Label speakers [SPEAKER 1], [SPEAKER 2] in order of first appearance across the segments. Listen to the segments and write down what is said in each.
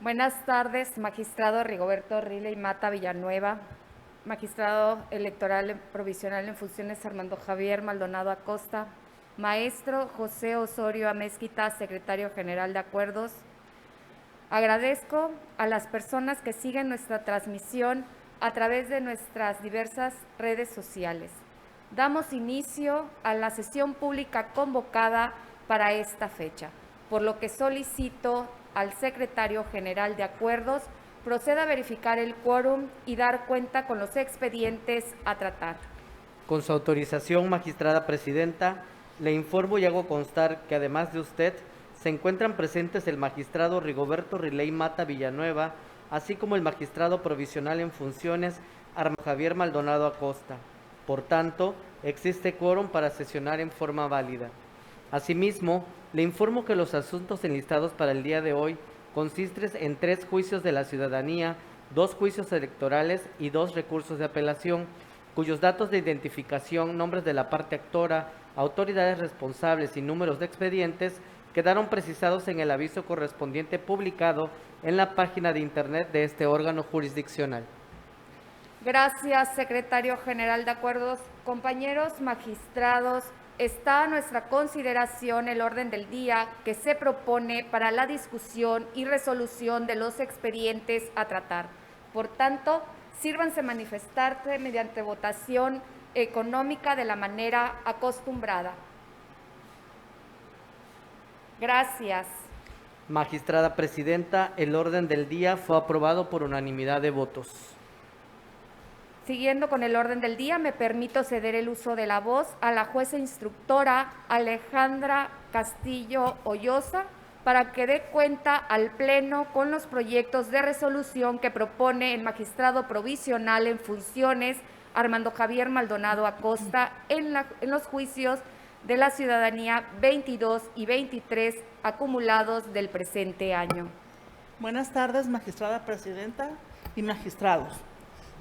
[SPEAKER 1] Buenas tardes, magistrado Rigoberto Riley Mata Villanueva, magistrado electoral provisional en funciones Armando Javier Maldonado Acosta, maestro José Osorio Amezquita, secretario general de Acuerdos. Agradezco a las personas que siguen nuestra transmisión a través de nuestras diversas redes sociales. Damos inicio a la sesión pública convocada para esta fecha, por lo que solicito al secretario general de Acuerdos proceda a verificar el quórum y dar cuenta con los expedientes a tratar.
[SPEAKER 2] Con su autorización, magistrada presidenta, le informo y hago constar que además de usted, se encuentran presentes el magistrado Rigoberto Riley Mata Villanueva, así como el magistrado provisional en funciones Armando Javier Maldonado Acosta. Por tanto, existe quórum para sesionar en forma válida. Asimismo, le informo que los asuntos enlistados para el día de hoy consisten en 3 juicios de la ciudadanía, 2 juicios electorales y 2 recursos de apelación, cuyos datos de identificación, nombres de la parte actora, autoridades responsables y números de expedientes quedaron precisados en el aviso correspondiente publicado en la página de internet de este órgano jurisdiccional.
[SPEAKER 1] Gracias, secretario general de Acuerdos. Compañeros magistrados, está a nuestra consideración el orden del día que se propone para la discusión y resolución de los expedientes a tratar. Por tanto, sírvanse manifestarse mediante votación económica de la manera acostumbrada. Gracias.
[SPEAKER 2] Magistrada presidenta, el orden del día fue aprobado por unanimidad de votos.
[SPEAKER 1] Siguiendo con el orden del día, me permito ceder el uso de la voz a la jueza instructora Alejandra Castillo Ollosa para que dé cuenta al Pleno con los proyectos de resolución que propone el magistrado provisional en funciones Armando Javier Maldonado Acosta en los juicios de la ciudadanía 22 y 23 acumulados del presente año.
[SPEAKER 3] Buenas tardes, magistrada presidenta y magistrados.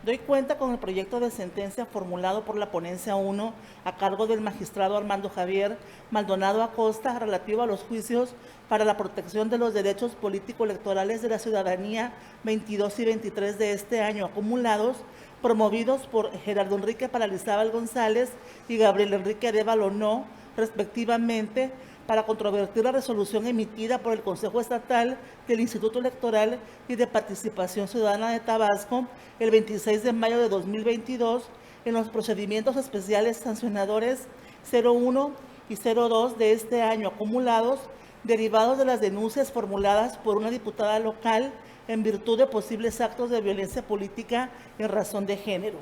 [SPEAKER 3] Doy cuenta con el proyecto de sentencia formulado por la ponencia 1 a cargo del magistrado Armando Javier Maldonado Acosta relativo a los juicios para la protección de los derechos político-electorales de la ciudadanía 22 y 23 de este año acumulados, promovidos por Gerardo Enrique Paralizábal González y Gabriel Enrique Arévalo No, respectivamente, para controvertir la resolución emitida por el Consejo Estatal del Instituto Electoral y de Participación Ciudadana de Tabasco el 26 de mayo de 2022 en los procedimientos especiales sancionadores 01 y 02 de este año acumulados, derivados de las denuncias formuladas por una diputada local en virtud de posibles actos de violencia política en razón de género.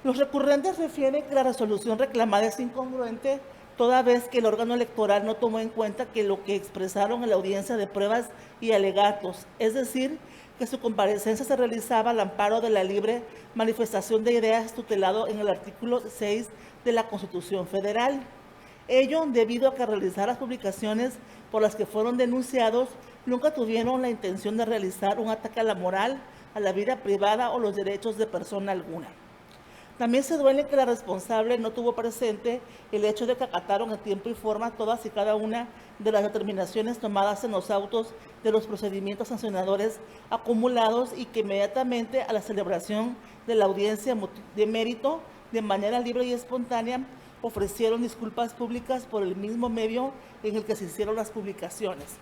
[SPEAKER 3] Los recurrentes refieren que la resolución reclamada es incongruente toda vez que el órgano electoral no tomó en cuenta que lo que expresaron en la audiencia de pruebas y alegatos, es decir, que su comparecencia se realizaba al amparo de la libre manifestación de ideas tutelado en el artículo 6 de la Constitución Federal. Ello debido a que realizar las publicaciones por las que fueron denunciados nunca tuvieron la intención de realizar un ataque a la moral, a la vida privada o los derechos de persona alguna. También se duele que la responsable no tuvo presente el hecho de que acataron en tiempo y forma todas y cada una de las determinaciones tomadas en los autos de los procedimientos sancionadores acumulados y que inmediatamente a la celebración de la audiencia de mérito, de manera libre y espontánea, ofrecieron disculpas públicas por el mismo medio en el que se hicieron las publicaciones.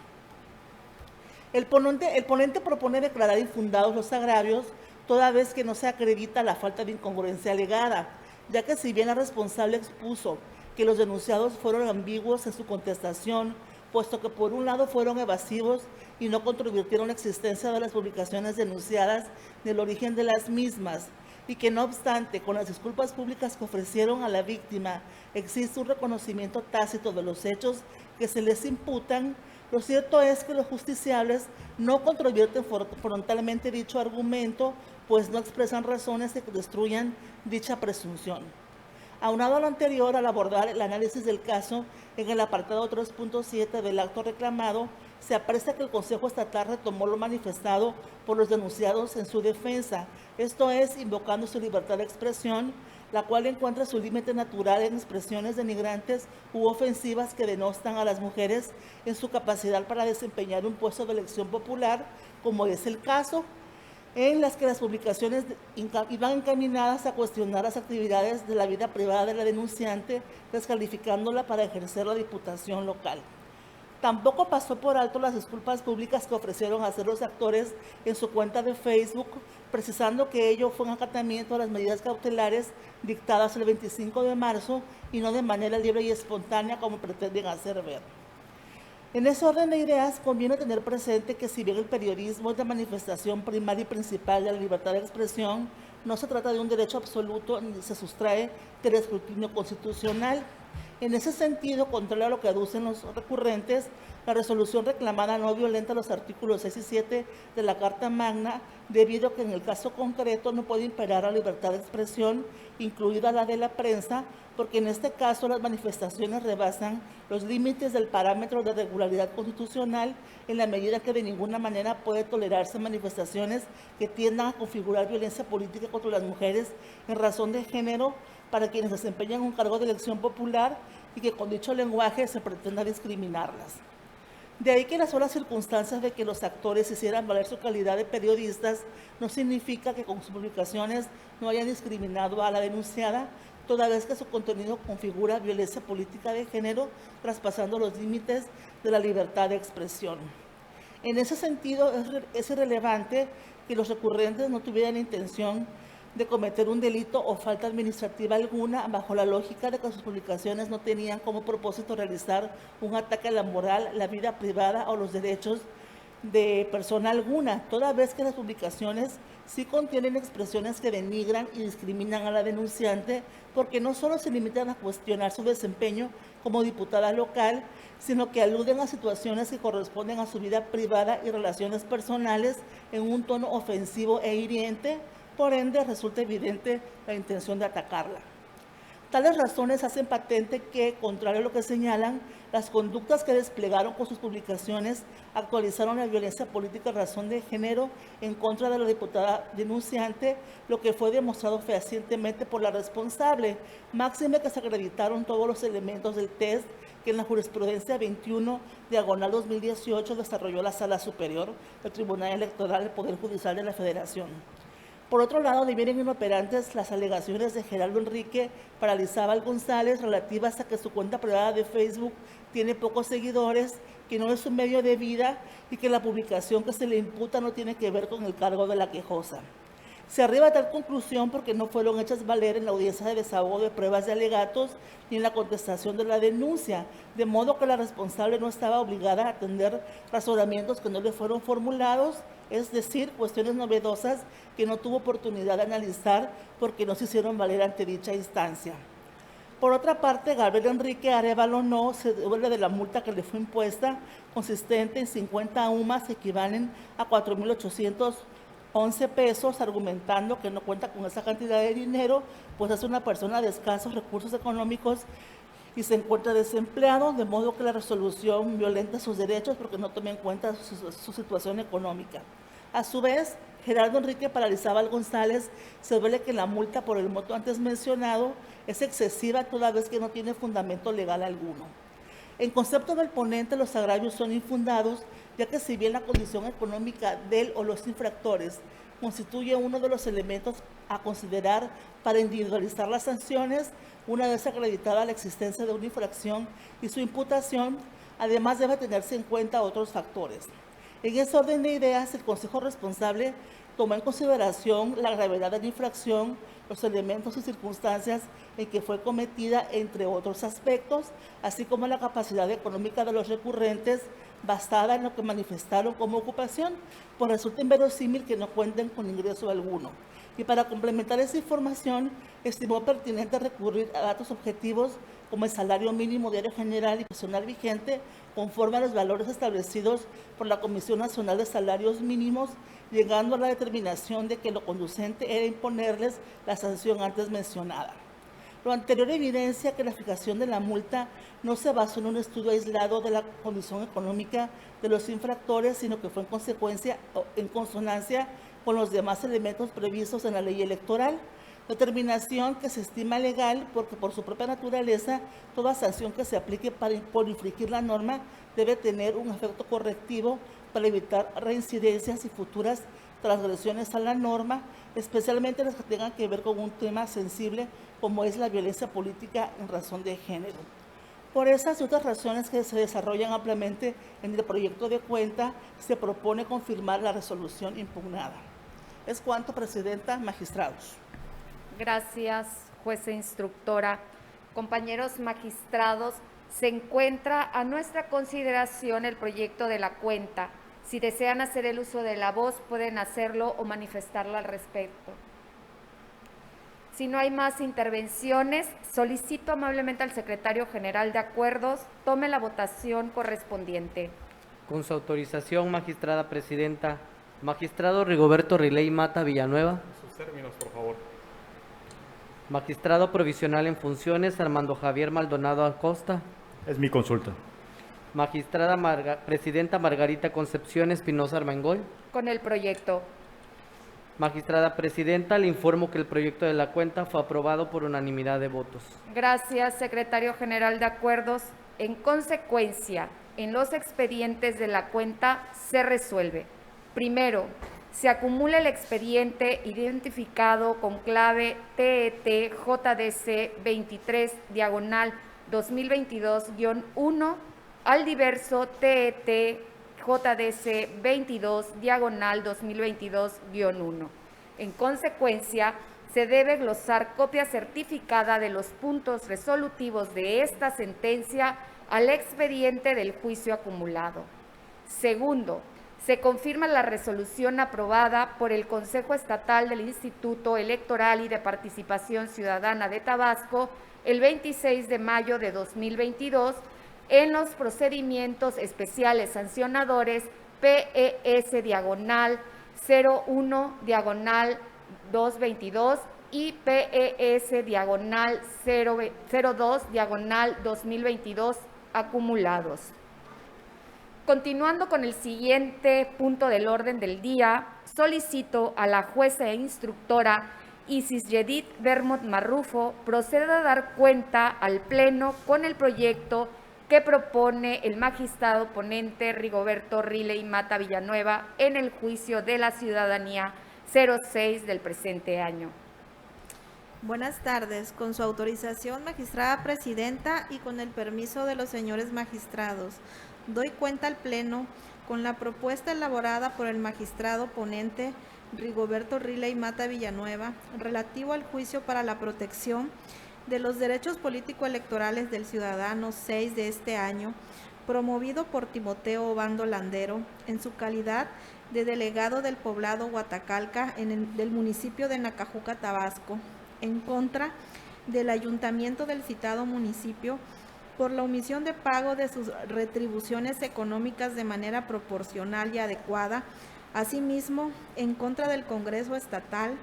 [SPEAKER 3] El ponente propone declarar infundados los agravios toda vez que no se acredita la falta de incongruencia alegada, ya que si bien la responsable expuso que los denunciados fueron ambiguos en su contestación, puesto que por un lado fueron evasivos y no controvirtieron la existencia de las publicaciones denunciadas ni el origen de las mismas, y que no obstante, con las disculpas públicas que ofrecieron a la víctima, existe un reconocimiento tácito de los hechos que se les imputan, lo cierto es que los justiciables no controvierten frontalmente dicho argumento, pues no expresan razones que destruyan dicha presunción. Aunado a lo anterior, al abordar el análisis del caso, en el apartado 3.7 del acto reclamado, se aprecia que el Consejo Estatal retomó lo manifestado por los denunciados en su defensa, esto es, invocando su libertad de expresión, la cual encuentra su límite natural en expresiones denigrantes u ofensivas que denostan a las mujeres en su capacidad para desempeñar un puesto de elección popular, como es el caso, en las que las publicaciones iban encaminadas a cuestionar las actividades de la vida privada de la denunciante, descalificándola para ejercer la diputación local. Tampoco pasó por alto las disculpas públicas que ofrecieron hacer los actores en su cuenta de Facebook, precisando que ello fue un acatamiento a las medidas cautelares dictadas el 25 de marzo y no de manera libre y espontánea como pretenden hacer ver. En ese orden de ideas, conviene tener presente que si bien el periodismo es la manifestación primaria y principal de la libertad de expresión, no se trata de un derecho absoluto ni se sustrae del escrutinio constitucional. En ese sentido, contrario a lo que aducen los recurrentes, la resolución reclamada no violenta los artículos 6 y 7 de la Carta Magna, debido a que en el caso concreto no puede imperar la libertad de expresión, incluida la de la prensa, porque en este caso las manifestaciones rebasan los límites del parámetro de regularidad constitucional en la medida que de ninguna manera puede tolerarse manifestaciones que tiendan a configurar violencia política contra las mujeres en razón de género para quienes desempeñan un cargo de elección popular y que con dicho lenguaje se pretenda discriminarlas. De ahí que las solas circunstancias de que los actores hicieran valer su calidad de periodistas no significa que con sus publicaciones no hayan discriminado a la denunciada, toda vez que su contenido configura violencia política de género, traspasando los límites de la libertad de expresión. En ese sentido, es irrelevante que los recurrentes no tuvieran intención de cometer un delito o falta administrativa alguna, bajo la lógica de que sus publicaciones no tenían como propósito realizar un ataque a la moral, la vida privada o los derechos de persona alguna, toda vez que las publicaciones sí contienen expresiones que denigran y discriminan a la denunciante, porque no solo se limitan a cuestionar su desempeño como diputada local, sino que aluden a situaciones que corresponden a su vida privada y relaciones personales en un tono ofensivo e hiriente. Por ende, resulta evidente la intención de atacarla. Tales razones hacen patente que, contrario a lo que señalan, las conductas que desplegaron con sus publicaciones actualizaron la violencia política en razón de género en contra de la diputada denunciante, lo que fue demostrado fehacientemente por la responsable, máxime que se acreditaron todos los elementos del test que en la jurisprudencia 21/2018 desarrolló la Sala Superior del Tribunal Electoral del Poder Judicial de la Federación. Por otro lado, divienen inoperantes las alegaciones de Gerardo Enrique Paralizábal González relativas a que su cuenta privada de Facebook tiene pocos seguidores, que no es su medio de vida y que la publicación que se le imputa no tiene que ver con el cargo de la quejosa. Se arriba a tal conclusión porque no fueron hechas valer en la audiencia de desahogo de pruebas de alegatos ni en la contestación de la denuncia, de modo que la responsable no estaba obligada a atender razonamientos que no le fueron formulados, es decir, cuestiones novedosas que no tuvo oportunidad de analizar porque no se hicieron valer ante dicha instancia. Por otra parte, Gabriel Enrique Arévalo no se devuelve de la multa que le fue impuesta, consistente en 50 UMAS que equivalen a 4,811 pesos, argumentando que no cuenta con esa cantidad de dinero, pues es una persona de escasos recursos económicos y se encuentra desempleado, de modo que la resolución violenta sus derechos porque no toma en cuenta su situación económica. A su vez, Gerardo Enrique Paralizábal González se duele que la multa por el monto antes mencionado es excesiva toda vez que no tiene fundamento legal alguno. En concepto del ponente, los agravios son infundados, ya que si bien la condición económica del o los infractores constituye uno de los elementos a considerar para individualizar las sanciones, una vez acreditada la existencia de una infracción y su imputación, además debe tenerse en cuenta otros factores. En ese orden de ideas, el Consejo responsable tomó en consideración la gravedad de la infracción, los elementos y circunstancias en que fue cometida, entre otros aspectos, así como la capacidad económica de los recurrentes, basada en lo que manifestaron como ocupación, pues resulta inverosímil que no cuenten con ingreso alguno. Y para complementar esa información, estimó pertinente recurrir a datos objetivos como el salario mínimo diario general y personal vigente, conforme a los valores establecidos por la Comisión Nacional de Salarios Mínimos, llegando a la determinación de que lo conducente era imponerles la sanción antes mencionada. Lo anterior evidencia que la fijación de la multa no se basó en un estudio aislado de la condición económica de los infractores, sino que fue en consecuencia o en consonancia con los demás elementos previstos en la ley electoral. Determinación que se estima legal porque por su propia naturaleza toda sanción que se aplique por infringir la norma debe tener un efecto correctivo para evitar reincidencias y futuras transgresiones a la norma, especialmente las que tengan que ver con un tema sensible como es la violencia política en razón de género. Por esas y otras razones que se desarrollan ampliamente en el proyecto de cuenta, se propone confirmar la resolución impugnada. Es cuanto, Presidenta, magistrados.
[SPEAKER 1] Gracias, jueza instructora. Compañeros magistrados, se encuentra a nuestra consideración el proyecto de la cuenta. Si desean hacer el uso de la voz, pueden hacerlo o manifestarlo al respecto. Si no hay más intervenciones, solicito amablemente al secretario general de Acuerdos tome la votación correspondiente.
[SPEAKER 2] Con su autorización, magistrada presidenta, magistrado Rigoberto Riley Mata Villanueva.
[SPEAKER 4] Sus términos, por favor.
[SPEAKER 2] Magistrado provisional en funciones Armando Javier Maldonado Acosta.
[SPEAKER 4] Es mi consulta.
[SPEAKER 2] Magistrada presidenta Margarita Concepción Espinosa Armengol.
[SPEAKER 1] Con el proyecto.
[SPEAKER 2] Magistrada presidenta, le informo que el proyecto de la cuenta fue aprobado por unanimidad de votos.
[SPEAKER 1] Gracias, secretario general de Acuerdos. En consecuencia, en los expedientes de la cuenta se resuelve. Primero, se acumula el expediente identificado con clave TET JDC 23/2022-1 al diverso TET JDC 22/2022-1. En consecuencia, se debe glosar copia certificada de los puntos resolutivos de esta sentencia al expediente del juicio acumulado. Segundo, se confirma la resolución aprobada por el Consejo Estatal del Instituto Electoral y de Participación Ciudadana de Tabasco el 26 de mayo de 2022 en los procedimientos especiales sancionadores PES-01/222 y PES-02/2022 acumulados. Continuando con el siguiente punto del orden del día, solicito a la jueza e instructora Isis Yedith Bermot Marrufo proceda a dar cuenta al Pleno con el proyecto que propone el magistrado ponente Rigoberto Riley Mata Villanueva en el juicio de la ciudadanía 06 del presente año.
[SPEAKER 5] Buenas tardes. Con su autorización, magistrada presidenta, y con el permiso de los señores magistrados, doy cuenta al Pleno con la propuesta elaborada por el magistrado ponente Rigoberto Riley Mata Villanueva relativo al juicio para la protección de los derechos político-electorales del ciudadano 6 de este año, promovido por Timoteo Obando Landero en su calidad de delegado del poblado Huatacalca del municipio de Nacajuca, Tabasco, en contra del ayuntamiento del citado municipio por la omisión de pago de sus retribuciones económicas de manera proporcional y adecuada, asimismo en contra del Congreso Estatal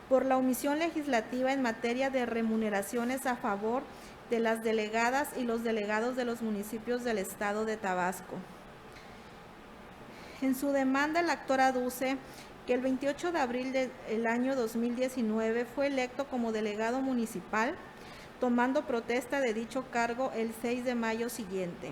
[SPEAKER 5] por la omisión legislativa en materia de remuneraciones a favor de las delegadas y los delegados de los municipios del estado de Tabasco. En su demanda, el actor aduce que el 28 de abril del año 2019 fue electo como delegado municipal, tomando protesta de dicho cargo el 6 de mayo siguiente.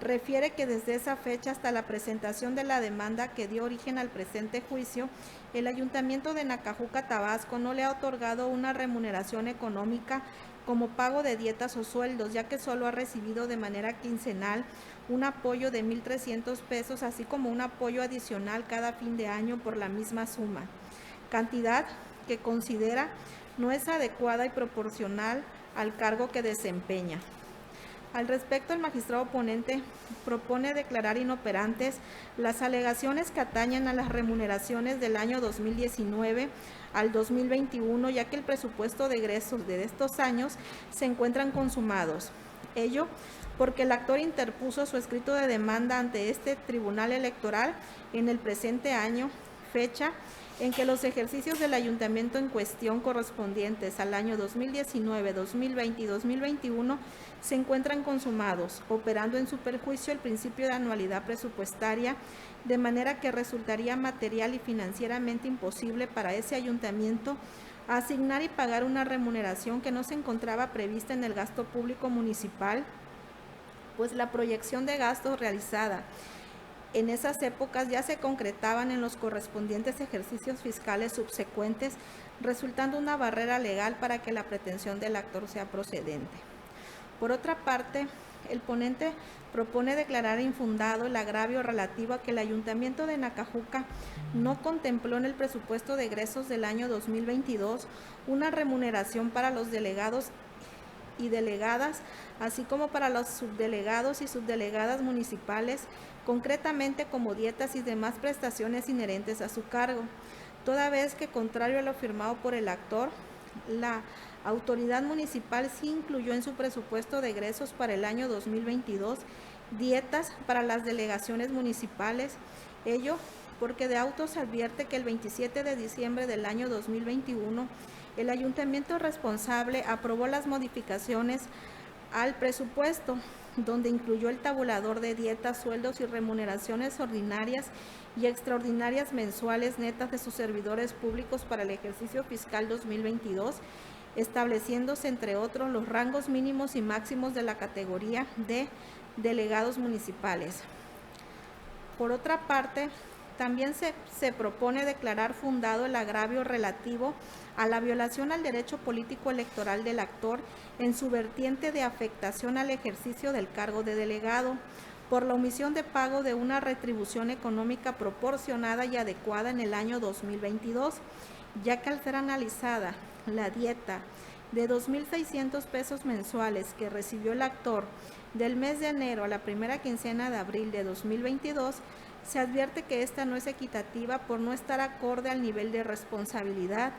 [SPEAKER 5] Refiere que desde esa fecha hasta la presentación de la demanda que dio origen al presente juicio, el Ayuntamiento de Nacajuca, Tabasco, no le ha otorgado una remuneración económica como pago de dietas o sueldos, ya que solo ha recibido de manera quincenal un apoyo de 1,300 pesos, así como un apoyo adicional cada fin de año por la misma suma, cantidad que considera no es adecuada y proporcional al cargo que desempeña. Al respecto, el magistrado ponente propone declarar inoperantes las alegaciones que atañen a las remuneraciones del año 2019 al 2021, ya que el presupuesto de egresos de estos años se encuentran consumados. Ello porque el actor interpuso su escrito de demanda ante este Tribunal Electoral en el presente año, fecha en que los ejercicios del ayuntamiento en cuestión correspondientes al año 2019, 2020 y 2021 se encuentran consumados, operando en su perjuicio el principio de anualidad presupuestaria, de manera que resultaría material y financieramente imposible para ese ayuntamiento asignar y pagar una remuneración que no se encontraba prevista en el gasto público municipal, pues la proyección de gastos realizada en esas épocas ya se concretaban en los correspondientes ejercicios fiscales subsecuentes, resultando una barrera legal para que la pretensión del actor sea procedente. Por otra parte, el ponente propone declarar infundado el agravio relativo a que el Ayuntamiento de Nacajuca no contempló en el presupuesto de egresos del año 2022 una remuneración para los delegados y delegadas, así como para los subdelegados y subdelegadas municipales, concretamente como dietas y demás prestaciones inherentes a su cargo, toda vez que, contrario a lo firmado por el actor, la autoridad municipal sí incluyó en su presupuesto de egresos para el año 2022 dietas para las delegaciones municipales, ello porque de auto se advierte que el 27 de diciembre del año 2021 el ayuntamiento responsable aprobó las modificaciones al presupuesto, donde incluyó el tabulador de dietas, sueldos y remuneraciones ordinarias y extraordinarias mensuales netas de sus servidores públicos para el ejercicio fiscal 2022, estableciéndose, entre otros, los rangos mínimos y máximos de la categoría de delegados municipales. Por otra parte, también se propone declarar fundado el agravio relativo a la violación al derecho político electoral del actor en su vertiente de afectación al ejercicio del cargo de delegado, por la omisión de pago de una retribución económica proporcionada y adecuada en el año 2022, ya que al ser analizada la dieta de 2.600 pesos mensuales que recibió el actor del mes de enero a la primera quincena de abril de 2022, se advierte que esta no es equitativa por no estar acorde al nivel de responsabilidad,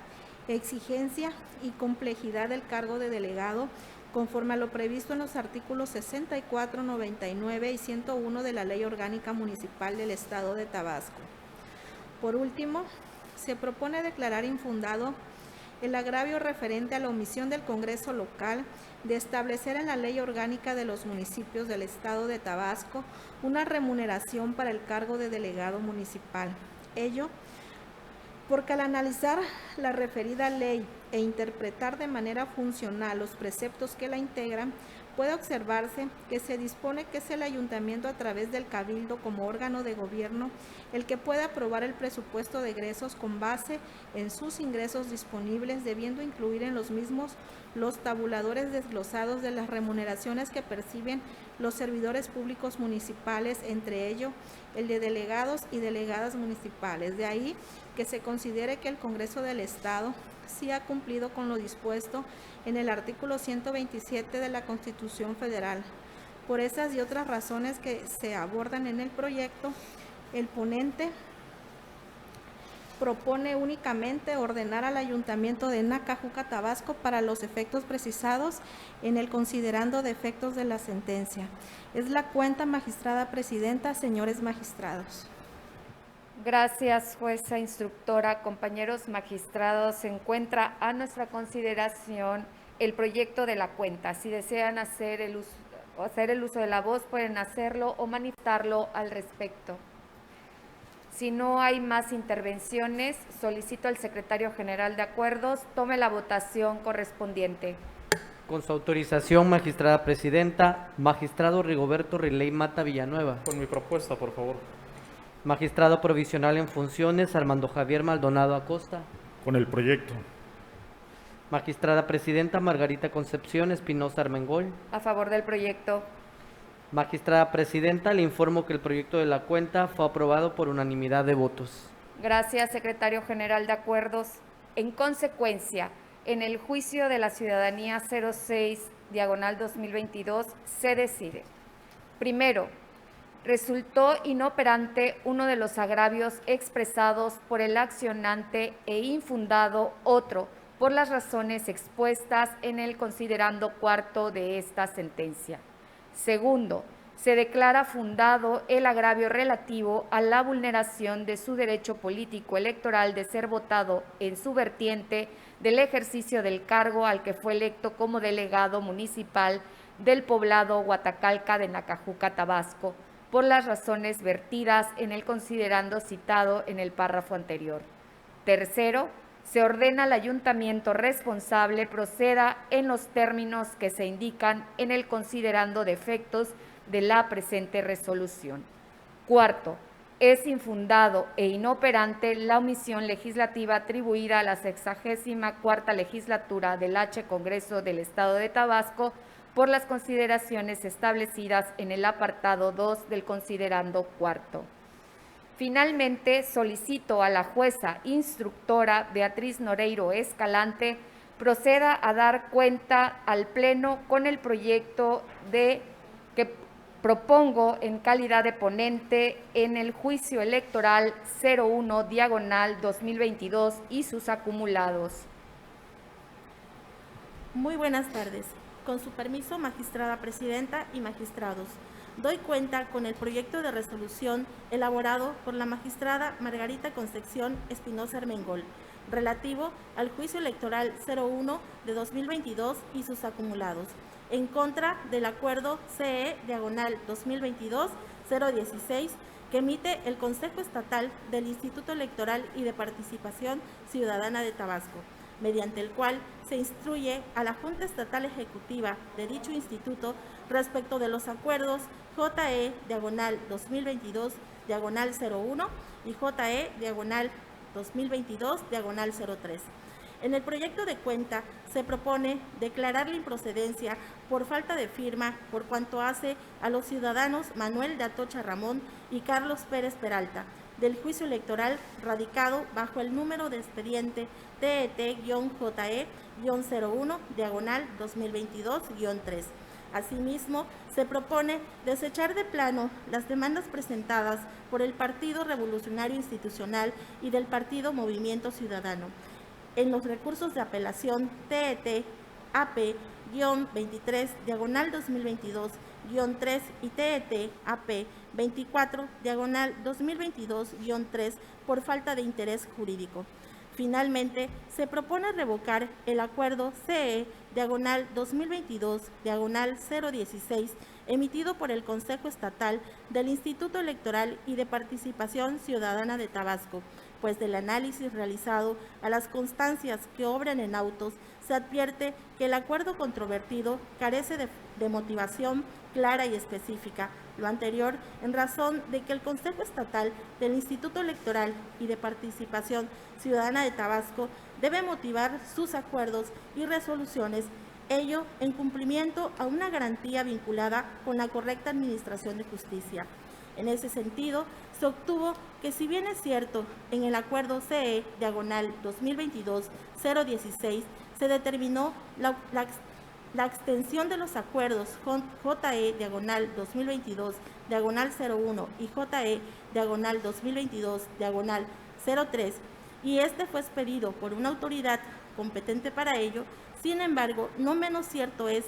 [SPEAKER 5] exigencia y complejidad del cargo de delegado, conforme a lo previsto en los artículos 64, 99 y 101 de la Ley Orgánica Municipal del Estado de Tabasco. Por último, se propone declarar infundado el agravio referente a la omisión del Congreso local de establecer en la Ley Orgánica de los Municipios del Estado de Tabasco una remuneración para el cargo de delegado municipal. Ello porque al analizar la referida ley e interpretar de manera funcional los preceptos que la integran, puede observarse que se dispone que es el ayuntamiento a través del cabildo como órgano de gobierno el que puede aprobar el presupuesto de egresos con base en sus ingresos disponibles, debiendo incluir en los mismos los tabuladores desglosados de las remuneraciones que perciben los servidores públicos municipales, entre ellos el de delegados y delegadas municipales. De ahí que se considere que el Congreso del Estado sí ha cumplido con lo dispuesto en el artículo 127 de la Constitución Federal. Por esas y otras razones que se abordan en el proyecto, el ponente propone únicamente ordenar al Ayuntamiento de Nacajuca, Tabasco, para los efectos precisados en el considerando de efectos de la sentencia. Es la cuenta, magistrada presidenta, señores magistrados.
[SPEAKER 1] Gracias, jueza instructora. Compañeros magistrados, se encuentra a nuestra consideración el proyecto de la cuenta. Si desean hacer el uso de la voz, pueden hacerlo o manifestarlo al respecto. Si no hay más intervenciones, solicito al secretario general de Acuerdos tome la votación correspondiente.
[SPEAKER 2] Con su autorización, magistrada presidenta, magistrado Rigoberto Riley Mata Villanueva.
[SPEAKER 4] Con mi propuesta, por favor.
[SPEAKER 2] Magistrado provisional en funciones, Armando Javier Maldonado Acosta.
[SPEAKER 4] Con el proyecto.
[SPEAKER 2] Magistrada presidenta, Margarita Concepción Espinosa Armengol.
[SPEAKER 1] A favor del proyecto.
[SPEAKER 2] Magistrada presidenta, le informo que el proyecto de la cuenta fue aprobado por unanimidad de votos.
[SPEAKER 1] Gracias, secretario general de Acuerdos. En consecuencia, en el juicio de la ciudadanía 06/2022 se decide. Primero, resultó inoperante uno de los agravios expresados por el accionante e infundado otro por las razones expuestas en el considerando cuarto de esta sentencia. Segundo, se declara fundado el agravio relativo a la vulneración de su derecho político electoral de ser votado en su vertiente del ejercicio del cargo al que fue electo como delegado municipal del poblado Huatacalca de Nacajuca, Tabasco, por las razones vertidas en el considerando citado en el párrafo anterior. Tercero, se ordena al ayuntamiento responsable proceda en los términos que se indican en el considerando de efectos de la presente resolución. Cuarto, es infundado e inoperante la omisión legislativa atribuida a la 64ª legislatura del H. Congreso del Estado de Tabasco por las consideraciones establecidas en el apartado 2 del considerando cuarto. Finalmente, solicito a la jueza instructora Beatriz Noreiro Escalante proceda a dar cuenta al Pleno con el proyecto que propongo en calidad de ponente en el juicio electoral 01/2022 y sus acumulados.
[SPEAKER 5] Muy buenas tardes. Con su permiso, magistrada presidenta y magistrados, doy cuenta con el proyecto de resolución elaborado por la magistrada Margarita Concepción Espinosa Armengol, relativo al juicio electoral 01/2022 y sus acumulados, en contra del acuerdo CE/2022-016 que emite el Consejo Estatal del Instituto Electoral y de Participación Ciudadana de Tabasco, mediante el cual se instruye a la Junta Estatal Ejecutiva de dicho instituto respecto de los acuerdos JE/2022/01 y JE/2022/03. En el proyecto de cuenta se propone declarar la improcedencia por falta de firma por cuanto hace a los ciudadanos Manuel de Atocha Ramón y Carlos Pérez Peralta del juicio electoral radicado bajo el número de expediente TET-JE-01/2022-3. Asimismo, se propone desechar de plano las demandas presentadas por el Partido Revolucionario Institucional y del Partido Movimiento Ciudadano en los recursos de apelación TET-AP-23/2022-3 y TET-AP-24/2022-3 por falta de interés jurídico. Finalmente, se propone revocar el acuerdo CE/2022/016 emitido por el Consejo Estatal del Instituto Electoral y de Participación Ciudadana de Tabasco, pues del análisis realizado a las constancias que obran en autos, se advierte que el acuerdo controvertido carece de motivación clara y específica. Lo anterior en razón de que el Consejo Estatal del Instituto Electoral y de Participación Ciudadana de Tabasco debe motivar sus acuerdos y resoluciones, ello en cumplimiento a una garantía vinculada con la correcta administración de justicia. En ese sentido, se obtuvo que, si bien es cierto, en el acuerdo CE/2022-016 se determinó la extensión de los acuerdos JE/2022-01 y JE/2022-03, y este fue expedido por una autoridad competente para ello. Sin embargo, no menos cierto es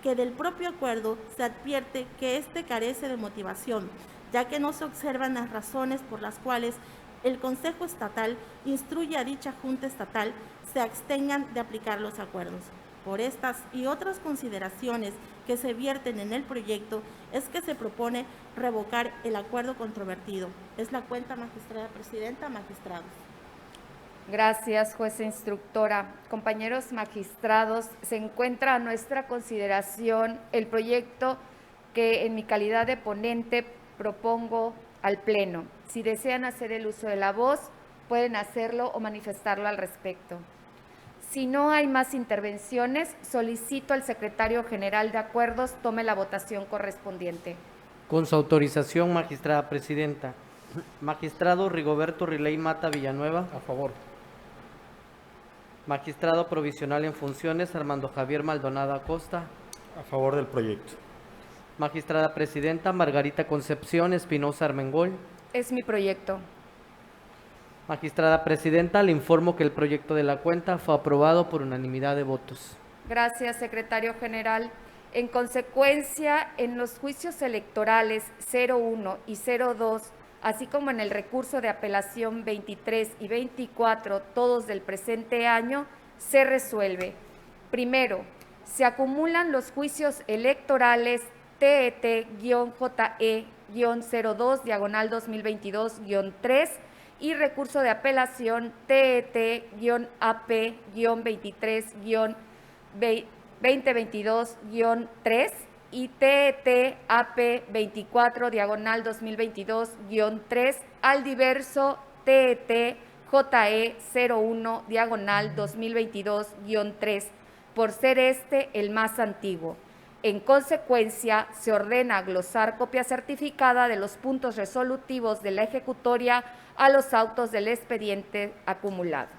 [SPEAKER 5] que del propio acuerdo se advierte que este carece de motivación, ya que no se observan las razones por las cuales el Consejo Estatal instruye a dicha Junta Estatal se abstengan de aplicar los acuerdos. Por estas y otras consideraciones que se vierten en el proyecto, es que se propone revocar el acuerdo controvertido. Es la cuenta, magistrada presidenta, magistrados.
[SPEAKER 1] Gracias, jueza instructora. Compañeros magistrados, se encuentra a nuestra consideración el proyecto que en mi calidad de ponente propongo al Pleno. Si desean hacer el uso de la voz, pueden hacerlo o manifestarlo al respecto. Si no hay más intervenciones, solicito al secretario general de Acuerdos tome la votación correspondiente.
[SPEAKER 2] Con su autorización, magistrada presidenta. Magistrado Rigoberto Riley Mata Villanueva.
[SPEAKER 4] A favor.
[SPEAKER 2] Magistrado provisional en funciones Armando Javier Maldonado Acosta.
[SPEAKER 4] A favor del proyecto.
[SPEAKER 2] Magistrada presidenta Margarita Concepción Espinosa Armengol.
[SPEAKER 1] Es mi proyecto.
[SPEAKER 2] Magistrada presidenta, le informo que el proyecto de la cuenta fue aprobado por unanimidad de votos.
[SPEAKER 1] Gracias, secretario general. En consecuencia, en los juicios electorales 01 y 02, así como en el recurso de apelación 23 y 24, todos del presente año, se resuelve. Primero, se acumulan los juicios electorales TET-JE-02/2022-3 y recurso de apelación TET-AP-23-2022-3 y TET AP 24 diagonal 2022-3 al diverso TET JE 01 diagonal 2022-3 por ser este el más antiguo. En consecuencia, se ordena glosar copia certificada de los puntos resolutivos de la ejecutoria a los autos del expediente acumulado.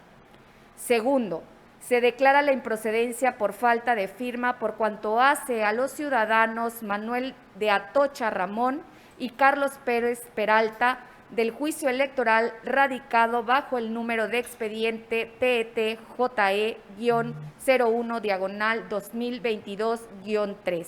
[SPEAKER 1] Segundo, se declara la improcedencia por falta de firma por cuanto hace a los ciudadanos Manuel de Atocha Ramón y Carlos Pérez Peralta del juicio electoral radicado bajo el número de expediente TET-JE-01 diagonal 2022-3.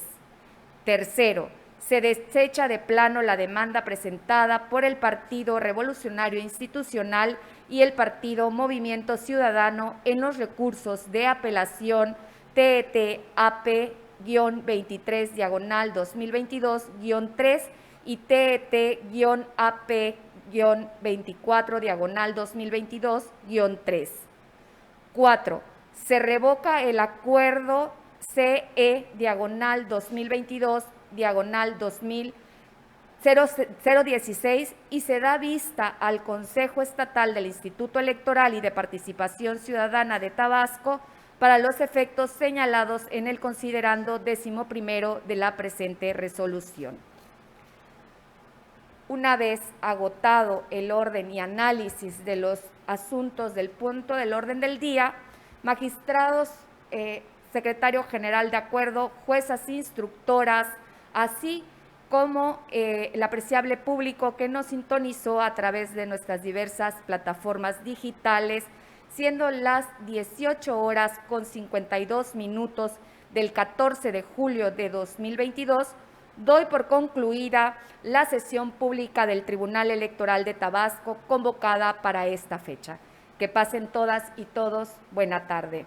[SPEAKER 1] Tercero, se desecha de plano la demanda presentada por el Partido Revolucionario Institucional y el Partido Movimiento Ciudadano en los recursos de apelación TET-AP-23 diagonal 2022-3 y TET-AP-24 diagonal 2022-3. 4. Se revoca el acuerdo CE diagonal 2022 diagonal 016 y se da vista al Consejo Estatal del Instituto Electoral y de Participación Ciudadana de Tabasco para los efectos señalados en el considerando 11º de la presente resolución. Una vez agotado el orden y análisis de los asuntos del punto del orden del día, magistrados, secretario general de acuerdo, juezas instructoras, así como el apreciable público que nos sintonizó a través de nuestras diversas plataformas digitales, siendo las 18:52 del 14 de julio de 2022, doy por concluida la sesión pública del Tribunal Electoral de Tabasco convocada para esta fecha. Que pasen todas y todos buena tarde.